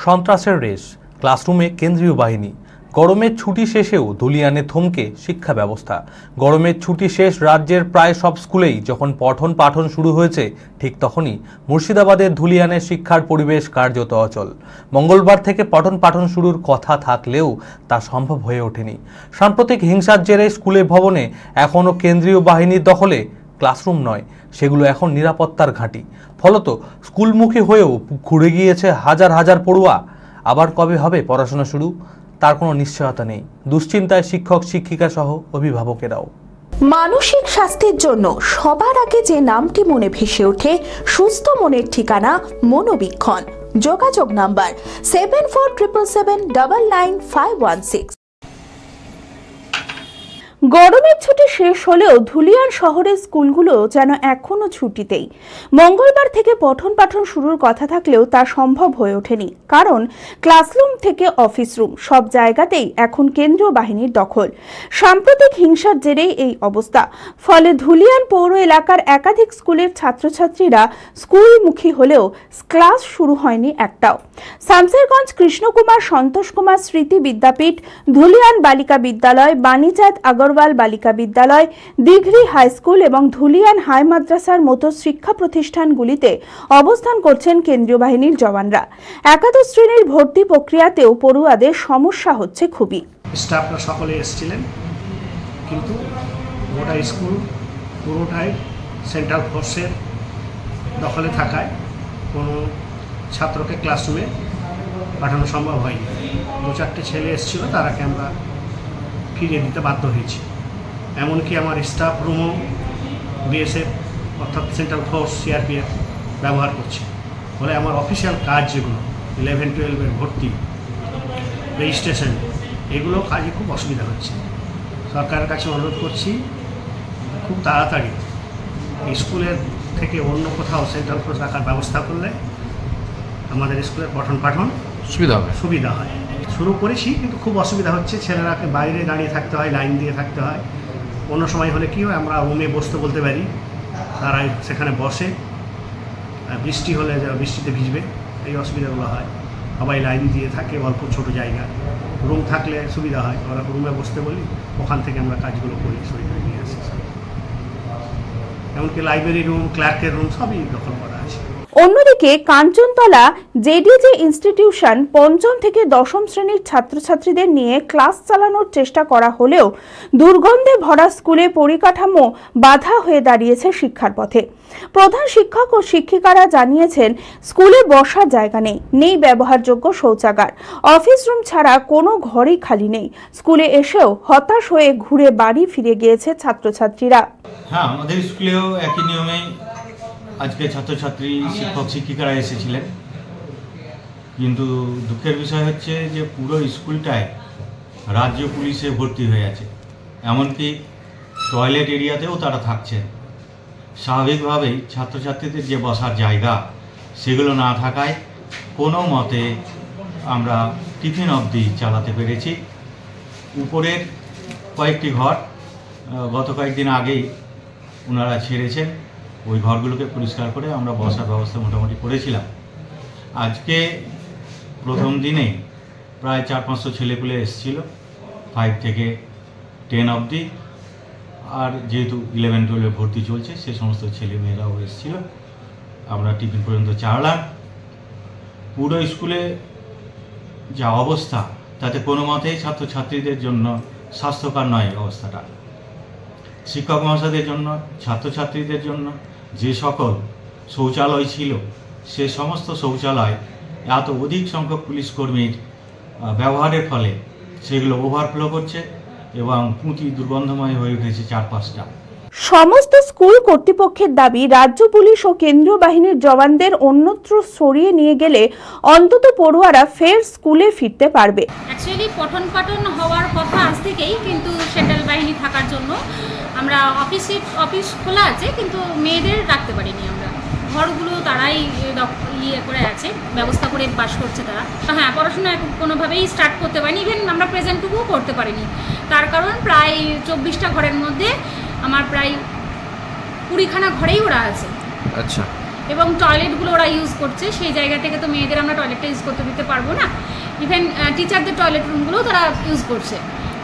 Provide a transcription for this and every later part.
সন্ত্রাসের রেশ, ক্লাসরুমে কেন্দ্রীয় বাহিনী। গরমের ছুটি শেষেও ধুলিয়ানে থমকে শিক্ষা ব্যবস্থা। গরমের ছুটি শেষ রাজ্যের প্রায় সব স্কুলেই যখন পঠন পাঠন শুরু হয়েছে, ঠিক তখনই মুর্শিদাবাদের ধুলিয়ানের শিক্ষার পরিবেশ কার্যত অচল। মঙ্গলবার থেকে পঠন পাঠন শুরুর কথা থাকলেও তা সম্ভব হয়ে ওঠেনি। সাম্প্রতিক হিংসার জেরে স্কুলের ভবনে এখনও কেন্দ্রীয় বাহিনীর দখলে ক্লাসরুম নয়, সেগুলো এখন নিরাপত্তার ঘাঁটি। ফলত স্কুলমুখী হয়েও ঘুরে গিয়েছে হাজার হাজার পড়ুয়া। আবার কবে হবে পড়াশোনা শুরু, তার কোনো নিশ্চয়তা নেই। দুশ্চিন্তায় শিক্ষক শিক্ষিকা সহ অভিভাবকেরাও। মানসিক স্বাস্থ্যের জন্য সবার আগে যে নামটি মনে ভেসে ওঠে, সুস্থ মনের ঠিকানা মনোবীক্ষণ। যোগাযোগ নাম্বার 7477799516। গরমের ছুটি শেষ হলেও ধুলিয়ান শহরের স্কুলগুলো যেন এখনো ছুটিতেই। মঙ্গলবার থেকে পঠন পাঠন শুরুর কথা থাকলেও তা সম্ভব হয়ে ওঠেনি, কারণ ক্লাসরুম থেকে অফিস রুম সব জায়গাতেই এখন কেন্দ্রীয় বাহিনীর দখল। সাম্প্রতিক হিংসার জেরেই এই অবস্থা। ফলে ধুলিয়ান পৌর এলাকার একাধিক স্কুলের ছাত্রছাত্রীরা স্কুলমুখী হলেও ক্লাস শুরু হয়নি একটাও। শামসেরগঞ্জ কৃষ্ণকুমার সন্তোষ কুমার স্মৃতি বিদ্যাপীঠ, ধুলিয়ান বালিকা বিদ্যালয়, বাণীচাঁদ আগরওয়াল বালিকা বিদ্যালয়, দিঘরি হাই স্কুল এবং ধুলিয়ান হাই মাদ্রাসার মতো শিক্ষা প্রতিষ্ঠানগুলিতে অবস্থান করছেন কেন্দ্রীয় বাহিনীর জওয়ানরা। একাদশ শ্রেণীর ভর্তি প্রক্রিয়াতেও পড়ুয়াদের সমস্যা হচ্ছে খুবই। স্টাফরা সকলে এসেছিলেন, কিন্তু গোটা স্কুল পুরোটাই সেন্ট্রাল ফোর্সের দখলে থাকায় কোনো ছাত্রকে ক্লাসরুমে পাঠানো সম্ভব হয়নি। 2-4টে ছেলে এসেছিল, তারাকে আমরা ফিরিয়ে দিতে বাধ্য হয়েছি। এমনকি আমার স্টাফ রুমও বিএসএফ অর্থাৎ সেন্ট্রাল ফোর্স সিআরপিএফ ব্যবহার করছে। ফলে আমার অফিসিয়াল কাজ যেগুলো 11-12-এর ভর্তি, রেজিস্ট্রেশন, এগুলো কাজে খুব অসুবিধা হচ্ছে। সরকারের কাছে অনুরোধ করছি, খুব তাড়াতাড়ি স্কুলের থেকে অন্য কোথাও সেন্ট্রাল ফোর্স রাখার ব্যবস্থা করলে আমাদের স্কুলের পঠন পাঠন সুবিধা হয়। শুরু করেছি, কিন্তু খুব অসুবিধা হচ্ছে। ছেলেরাকে বাইরে দাঁড়িয়ে থাকতে হয়, লাইন দিয়ে থাকতে হয়। অন্য সময় হলে কী হয়, আমরা রুমে বসতে বলতে পারি, তারা সেখানে বসে। বৃষ্টি হলে বৃষ্টিতে ভিজবে, এই অসুবিধাগুলো হয়। সবাই লাইন দিয়ে থাকে, অল্প ছোটো জায়গা। রুম থাকলে সুবিধা হয়, ওরা রুমে বসতে বলি, ওখান থেকে আমরা কাজগুলো করি, সই করে নিয়ে আসি। এমনকি লাইব্রেরি রুম, ক্লার্কের রুম সবই দখল করা আছে। অন্যদিকে কাঞ্চনতলা জেডিজে ইনস্টিটিউশন ৫ম থেকে ১০ম শ্রেণীর ছাত্রছাত্রীদের নিয়ে ক্লাস চালানোর চেষ্টা করা হলেও দুর্গন্ধে ভরা স্কুলে পরিকাঠামো বাধা হয়ে দাঁড়িয়েছে শিক্ষার পথে। প্রধান শিক্ষক ও শিক্ষিকারা জানিয়েছেন, স্কুলে বসার জায়গা নেই ব্যবহারযোগ্য শৌচাগার, অফিস রুম ছাড়া কোনো ঘরই খালি নেই। স্কুলে এসেও হতাশ হয়ে ঘুরে বাড়ি ফিরে গিয়েছে ছাত্রছাত্রীরা। হ্যাঁ, আমাদের স্কুলেও একই নিয়মে আজকে ছাত্রছাত্রী শিক্ষক শিক্ষিকারা এসেছিলেন, কিন্তু দুঃখের বিষয় হচ্ছে যে পুরো স্কুলটায় রাজ্য পুলিশে ভর্তি হয়ে আছে। এমনকি টয়লেট এরিয়াতেও তারা থাকছেন। স্বাভাবিকভাবেই ছাত্রছাত্রীদের যে বসার জায়গা, সেগুলো না থাকায় কোনো মতে আমরা টিফিন অবধি চালাতে পেরেছি। উপরের কয়েকটি ঘর গত কয়েকদিন আগেই ওনারা ছেড়েছেন, ওই ঘরগুলোকে পরিষ্কার করে আমরা বসার ব্যবস্থা মোটামুটি করেছিলাম। আজকে প্রথম দিনেই প্রায় 400-500 ছেলেপুলে এসেছিল, 5 থেকে 10 অবধি। আর যেহেতু 11-12-এ ভর্তি চলছে, সে সমস্ত ছেলে মেয়েরাও এসেছিল। আমরা টিফিন পর্যন্ত চালালাম। পুরো স্কুলে যা অবস্থা, তাতে কোনো মতেই ছাত্রছাত্রীদের জন্য স্বাস্থ্যকর নয় অবস্থাটা। শিক্ষক মহাশয়দের জন্য, ছাত্রছাত্রীদের জন্য যে সকল শৌচালয় ছিল, সে সমস্ত শৌচালয় এত অধিক সংখ্যক পুলিশ কর্মীর ব্যবহারের ফলে সেগুলো ওভারফ্লো করছে এবং পুঁতি দুর্গন্ধময় হয়ে উঠেছে 4-5টা। সমস্ত স্কুল কর্তৃপক্ষের দাবি, রাজ্য পুলিশ ও কেন্দ্রীয় বাহিনীর জওয়ানদের অন্যত্র সরিয়ে নিয়ে গেলে অন্তত পড়ুয়ারা ফের স্কুলে ফিরতে পারবে। অ্যাকচুয়ালি পঠন পাঠন হওয়ার কথা আজ থেকেই, কিন্তু সেন্ট্রাল বাহিনী থাকার জন্য আমরা অফিস খোলা আছে, কিন্তু মেয়েদের রাখতে পারিনি। আমরা ঘরগুলো তারাই করে আছে, ব্যবস্থা করে বাস করছে তারা। হ্যাঁ, পড়াশোনা কোনোভাবেই স্টার্ট করতে পারিনি, ইভেন আমরা প্রেজেন্টটুকুও করতে পারিনি। তার কারণ প্রায় 24টা ঘরের মধ্যে আমার প্রায় 20খানা ঘরেই ওরা আছে। আচ্ছা, এবং টয়লেটগুলো ওরা ইউজ করছে, সেই জায়গা থেকে তো মেয়েদের আমরা টয়লেটটা ইউজ করতে দিতে পারবো না। ইভেন টিচারদের টয়লেট রুমগুলোও তারা ইউজ করছে।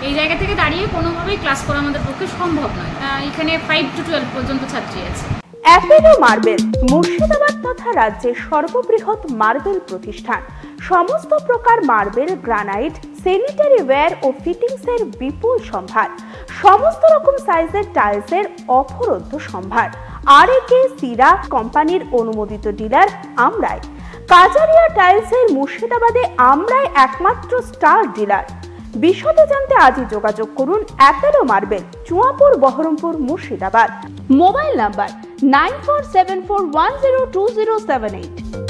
এই জায়গা থেকে দাঁড়িয়ে কোনোভাবেই ক্লাস করা আমাদের পক্ষে সম্ভব নয়। এখানে 5 to 12 পর্যন্ত ছাত্রী আছে। অ্যাপেলো মার্বেল মুর্শিদাবাদ তথা রাজ্যের সর্ববৃহৎ মার্বেল প্রতিষ্ঠান। সমস্ত প্রকার মার্বেল, গ্রানাইট, স্যানিটারি ওয়্যার ও ফিটিংসের বিপুল সম্ভার, সমস্ত রকম সাইজের টাইলসের অপরোধ্য সম্ভার। আর.এ.কে সিরা কোম্পানির অনুমোদিত ডিলার আমরাই। কাজারিয়া টাইলসের মুর্শিদাবাদে আমরাই একমাত্র স্টার ডিলার। বিশদে জানতে আজই যোগাযোগ করুন Apollo marble, Chuapur, Baharampur, Murshidabad. Mobile number 9474102078।